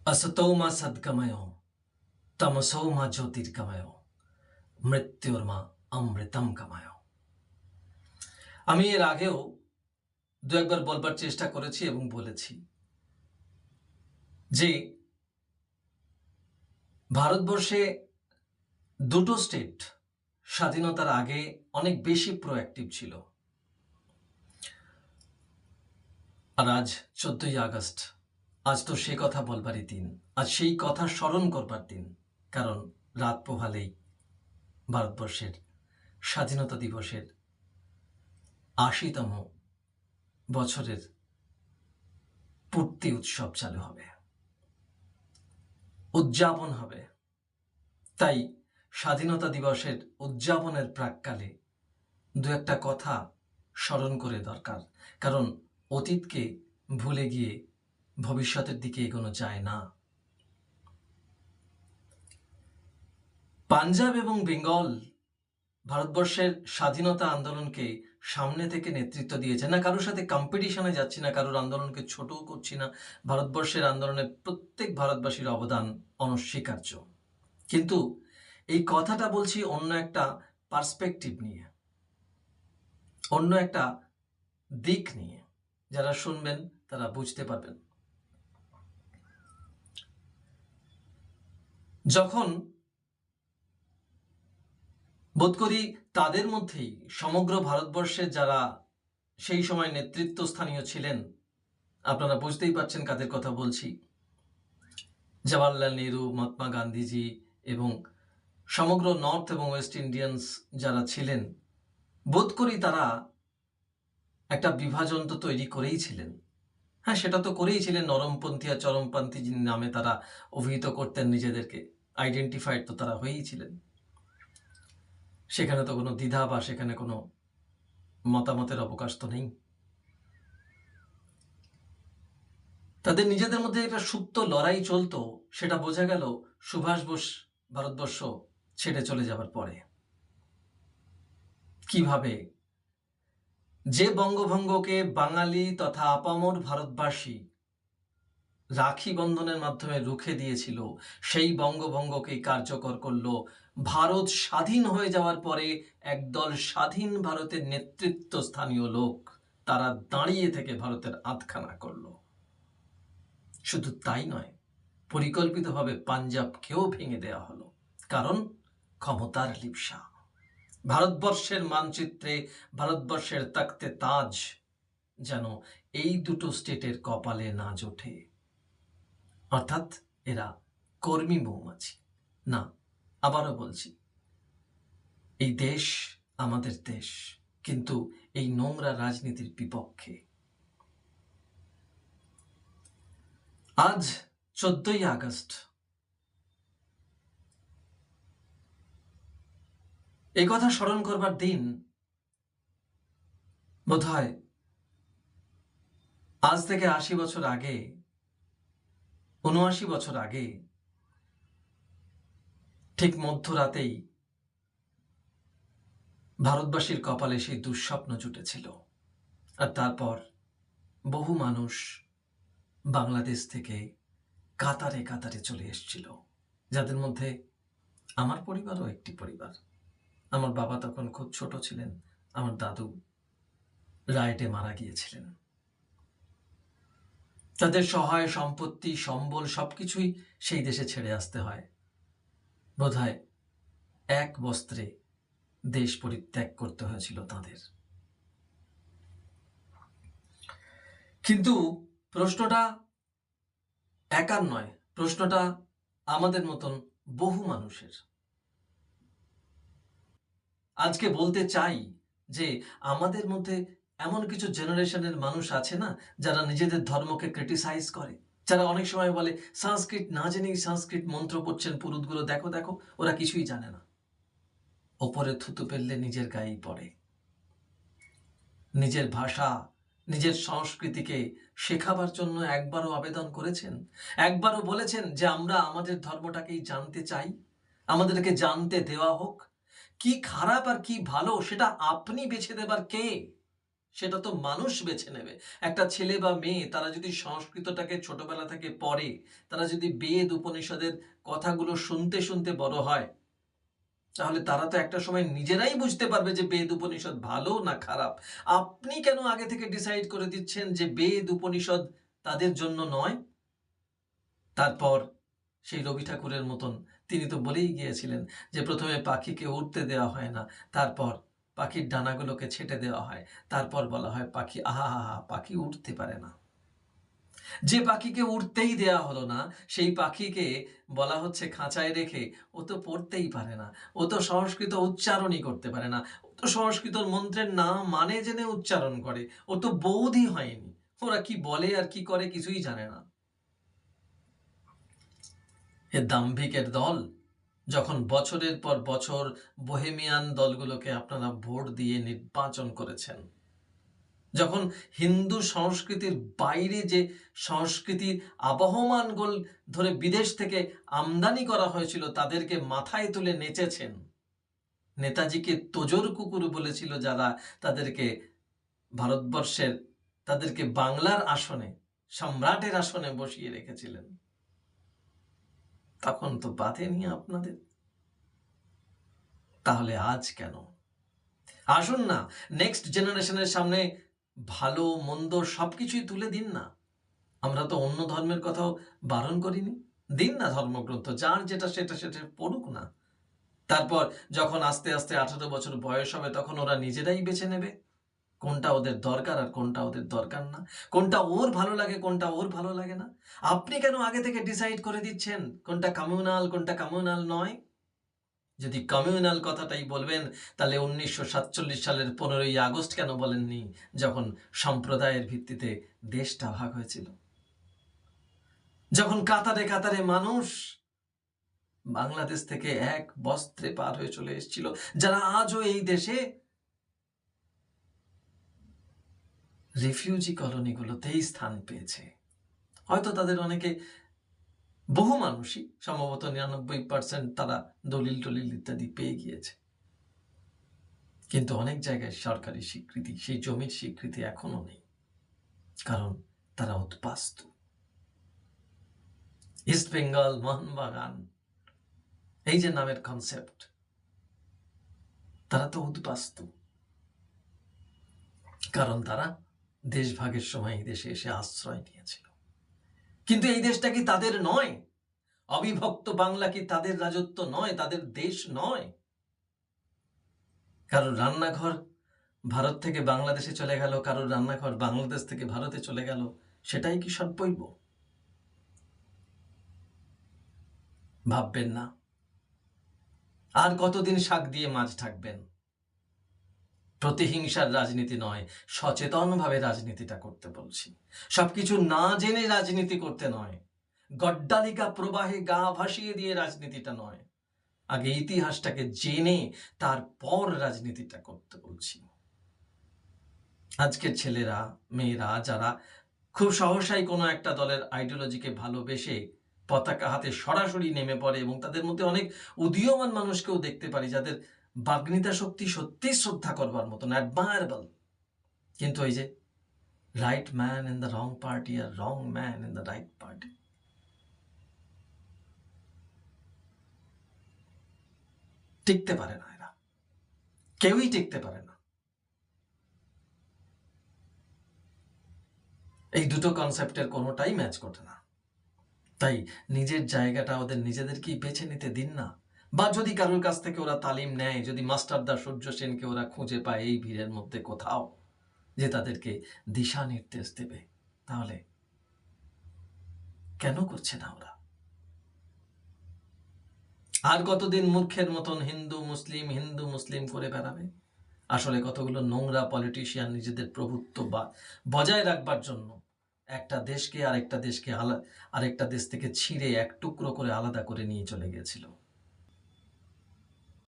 असतो मा सद्गमयो तमसो मा ज्योतिर्गमयो মৃত্যুর্মা অমৃতম কামায়। আমি এর আগেও দু একবার বলবার চেষ্টা করেছি এবং বলেছি যে ভারতবর্ষে দুটো স্টেট স্বাধীনতার আগে অনেক বেশি প্রোঅ্যাক্টিভ ছিল। আর আজ 14ই আগস্ট, আজ তো সে কথা বলবারই দিন, আজ সেই কথা স্মরণ করবার দিন। কারণ রাত পোহালেই ভারতবর্ষের স্বাধীনতা দিবসের ৮০তম বছরের পূর্তি উৎসব চালু হবে, উদযাপন হবে। তাই স্বাধীনতা দিবসের উদযাপনের প্রাক্কালে দু একটা কথা স্মরণ করে দরকার। কারণ অতীতকে ভুলে গিয়ে ভবিষ্যতের দিকে এগোনো যায় না। পাঞ্জাব এবং বেঙ্গল ভারতবর্ষের স্বাধীনতা আন্দোলনকে সামনে থেকে নেতৃত্ব দিয়েছে। না কারোর সাথে কম্পিটিশনে যাচ্ছি না, কারোর আন্দোলনকে ছোটও করছি না। ভারতবর্ষের আন্দোলনে প্রত্যেক ভারতবাসীর অবদান অনস্বীকার্য। কিন্তু এই কথাটা বলছি অন্য একটা পার্সপেক্টিভ নিয়ে, অন্য একটা দিক নিয়ে। যারা শুনবেন তারা বুঝতে পারবেন। যখন বোধ করি তাদের মধ্যেই সমগ্র ভারতবর্ষের যারা সেই সময় নেতৃত্বস্থানীয় ছিলেন, আপনারা বুঝতেই পারছেন কাদের কথা বলছি। জওয়াহরলাল নেহরু, মহাত্মা গান্ধীজি এবং সমগ্র নর্থ এবং ওয়েস্ট ইন্ডিয়ান্স যারা ছিলেন, বোধ করি তারা একটা বিভাজন তো তৈরি করেই ছিলেন। হ্যাঁ, সেটা তো করেই ছিলেন। নরমপন্থী আর চরমপন্থী নামে তারা অভিহিত করতেন নিজেদেরকে, আইডেন্টিফাইড তো তারা হয়েই ছিলেন। সেখানে তো কোনো দ্বিধা বা সেখানে কোনো মতামতের অবকাশ তো নেই। তাদের নিজেদের মধ্যে একটা সুপ্ত লড়াই চলতো, সেটা বোঝা গেল সুভাষ বোস ভারতবর্ষ ছেড়ে চলে যাবার পরে। কিভাবে যে বঙ্গভঙ্গকে বাঙালি তথা আপামর ভারতবাসী রাখি বন্ধনের মাধ্যমে রুখে দিয়েছিল, সেই বঙ্গভঙ্গকে কার্যকর করলো ভারত স্বাধীন হয়ে যাওয়ার পরে একদল স্বাধীন ভারতের নেতৃত্ব স্থানীয় লোক, তারা দাঁড়িয়ে থেকে ভারতের আধখানা করলো। শুধু তাই নয়, পরিকল্পিতভাবে পাঞ্জাবকেও ভেঙে দেওয়া হলো। কারণ ক্ষমতার লিপ্সা। ভারতবর্ষের মানচিত্রে, ভারতবর্ষের তাকতে তাজ যেন এই দুটো স্টেটের কপালে না জোটে। অর্থাৎ এরা কর্মী মৌমাছি না। আবারও বলছি, এই দেশ আমাদের দেশ, কিন্তু এই নোংরা রাজনীতির বিপক্ষে। আজ 14ই আগস্ট, এই কথা স্মরণ করবার দিন। বোধহয় আজ থেকে 80 বছর আগে, 79 বছর আগে, ঠিক মধ্যরাতেই ভারতবাসীর কপালে সেই দুঃস্বপ্ন জুটেছিল। আর তারপর বহু মানুষ বাংলাদেশ থেকে কাতারে কাতারে চলে এসেছিল, যাদের মধ্যে আমার পরিবারও একটি পরিবার। আমার বাবা তখন খুব ছোট ছিলেন, আমার দাদু রায়েটে মারা গিয়েছিলেন। তাদের সহায় সম্পত্তি, সম্বল সবকিছুই সেই দেশে ছেড়ে আসতে হয়। বোধহয় এক বস্ত্রে দেশ পরিত্যাগ করতে হয়েছিল তাদের। কিন্তু প্রশ্নটা একার নয়, প্রশ্নটা আমাদের মতন বহু মানুষের। আজকে বলতে চাই যে আমাদের মধ্যে এমন কিছু জেনারেশনের মানুষ আছে না, যারা নিজেদের ধর্মকে ক্রিটিসাইজ করে, যারা অনেক সময় বলে সংস্কৃত না জেনেই সংস্কৃত মন্ত্র পড়ছেন পুরুতগুলো, দেখো দেখো ওরা কিছুই জানে না। ওপরে থুতু ফেললে নিজের গায়েই পড়ে। নিজের ভাষা, নিজের সংস্কৃতিকে শেখাবার জন্য একবারও আবেদন করেছেন? একবারও বলেছেন যে আমরা আমাদের ধর্মটাকেই জানতে চাই, আমাদেরকে জানতে দেওয়া হোক? কি খারাপ আর কি ভালো সেটা আপনি বেছে দেবার কে? সেটা তো মানুষ বেছে নেবে। একটা ছেলে বা মেয়ে তারা যদি সংস্কৃতটাকে ছোটবেলা থেকে পড়ে, তারা যদি বেদ উপনিষদের কথাগুলো শুনতে শুনতে বড় হয়, তাহলে তারা তো একটা সময় নিজেরাই বুঝতে পারবে যে বেদ উপনিষদ ভালো না খারাপ। আপনি কেন আগে থেকে ডিসাইড করে দিচ্ছেন যে বেদ উপনিষদ তাদের জন্য নয়? তারপর সেই রবি ঠাকুরের মতন তিনি তো বলেই গিয়েছিলেন যে প্রথমে পাখিকে উড়তে দেওয়া হয় না, তারপর পাখির ডানাগুলোকে ছেটে দেওয়া হয়, তারপর বলা হয় পাখি আহা পাখি উঠতে পারে না। যে পাখিকে উড়তেই দেয়া হলো না, সেই পাখিকে বলা হচ্ছে খাঁচায় রেখে ও তো পড়তেই পারে না, ও তো সংস্কৃত উচ্চারণই করতে পারে না, ও তো সংস্কৃত মন্ত্রের নাম মানে জেনে উচ্চারণ করে, ও তো বোধই হয়নি, ওরা কি বলে আর কি করে কিছুই জানে না। এ দাম্ভিকের দল, যখন বছরের পর বছর বোহেমিয়ান দলগুলোকে আপনারা ভোট দিয়ে নির্বাচন করেছেন, যখন হিন্দু সংস্কৃতির বাইরে যে সংস্কৃতির আবহমান গোল ধরে বিদেশ থেকে আমদানি করা হয়েছিল তাদেরকে মাথায় তুলে নেচেছেন, নেতাজিকে তোজর কুকুর বলেছিল যারা, তাদেরকে ভারতবর্ষের, তাদেরকে বাংলার আসনে, সম্রাটের আসনে বসিয়ে রেখেছিলেন, তখন তো বাধেনি আপনাদের। তাহলে আজ কেন? আসুন না, নেক্সট জেনারেশনের সামনে ভালো মন্দ সবকিছুই তুলে দিন না। আমরা তো অন্য ধর্মের কথাও বারণ করিনি, দিন না ধর্মগ্রন্থ, যার যেটা সেটা সেটা পড়ুক না। তারপর যখন আস্তে আস্তে 18 বছর বয়স হবে তখন ওরা নিজেরাই বেছে নেবে কোনটা ওদের দরকার আর কোনটা ওদের দরকার না, কোনটা ওর ভালো লাগে কোনটা ওর ভালো লাগে না। আপনি কেন আগে থেকে ডিসাইড করে দিচ্ছেন কোনটা কমিউনাল কোনটা কমিউনাল নয়? যদি কমিউনাল কথাটাই বলবেন তাহলে 1947 সালের 15ই আগস্ট কেন বলেননি, যখন সম্প্রদায়ের ভিত্তিতে দেশটা ভাগ হয়েছিল, যখন কাতারে কাতারে মানুষ বাংলাদেশ থেকে এক বস্ত্রে পার হয়ে চলে এসেছিল, যারা আজও এই দেশে রিফিউজি কলোনিগুলোতেই স্থান পেয়েছে। হয়তো তাদের অনেকে, বহু মানুষই, সম্ভবত 99% তারা দলিল টলিল ইত্যাদি পেয়ে গিয়েছে, কিন্তু অনেক জায়গায় সরকারি স্বীকৃতি, সেই জমির স্বীকৃতি এখনো নেই, কারণ তারা উদ্বাস্তু। ইস্ট বেঙ্গল, মোহনবাগান, এই যে নামের কনসেপ্ট, তারা তো উদ্বাস্তু, কারণ তারা দেশভাগের সময় এই দেশে এসে আশ্রয় নিয়েছিল। কিন্তু এই দেশটা কি তাদের নয়? অবিভক্ত বাংলা কি তাদের রাজত্ব নয়, তাদের দেশ নয়? কারোর রান্নাঘর ভারত থেকে বাংলাদেশে চলে গেল, কারোর রান্নাঘর বাংলাদেশ থেকে ভারতে চলে গেল, সেটাই কি সর্বৈব? ভাববেন না। আর কতদিন শাক দিয়ে মাছ ঢাকবেন? প্রতিহিংসার রাজনীতি নয়, সচেতনভাবে রাজনীতিটা করতে বলছি। সবকিছু না জেনে রাজনীতি করতে নয়, গড্ডালিকা প্রবাহে গা ভাসিয়ে দিয়ে রাজনীতিটা নয়, আগে ইতিহাসটাকে জেনে তারপর রাজনীতিটা করতে বলছি। আজকের ছেলেরা মেয়েরা যারা খুব সহসাই কোনো একটা দলের আইডিওলজিকে ভালোবেসে পতাকা হাতে সরাসরি নেমে পড়ে, এবং তাদের মধ্যে অনেক উদীয়মান মানুষকেও দেখতে পারি যাদের বাগ্মিতা শক্তি সত্যি শ্রদ্ধা করবার মতন, অ্যাডমায়ারেবল, কিন্তু এই যে right man in the wrong party আর wrong man in the right party, টিকতে পারে না, এরা কেউই টিকতে পারে না। এই দুটো কনসেপ্টের কোনোটাই ম্যাচ করতে না। তাই নিজের জায়গাটা ওদের নিজেদেরকেই বেছে নিতে দিন না। বা যদি কারোর কাছ থেকে ওরা তালিম নেয়, যদি মাস্টারদা সূর্য সেনকে ওরা খুঁজে পায় এই ভিড়ের মধ্যে কোথাও, যে তাদেরকে দিশা নির্দেশ দেবে, তাহলে কেন করছে না ওরা? আর কতদিন মূর্খের মতন হিন্দু মুসলিম করে বেড়াবে? আসলে কতগুলো নোংরা পলিটিশিয়ান নিজেদের প্রভুত্ব বা বজায় রাখবার জন্য একটা দেশকে আরেকটা দেশ থেকে ছিঁড়ে এক টুকরো করে আলাদা করে নিয়ে চলে গিয়েছিল।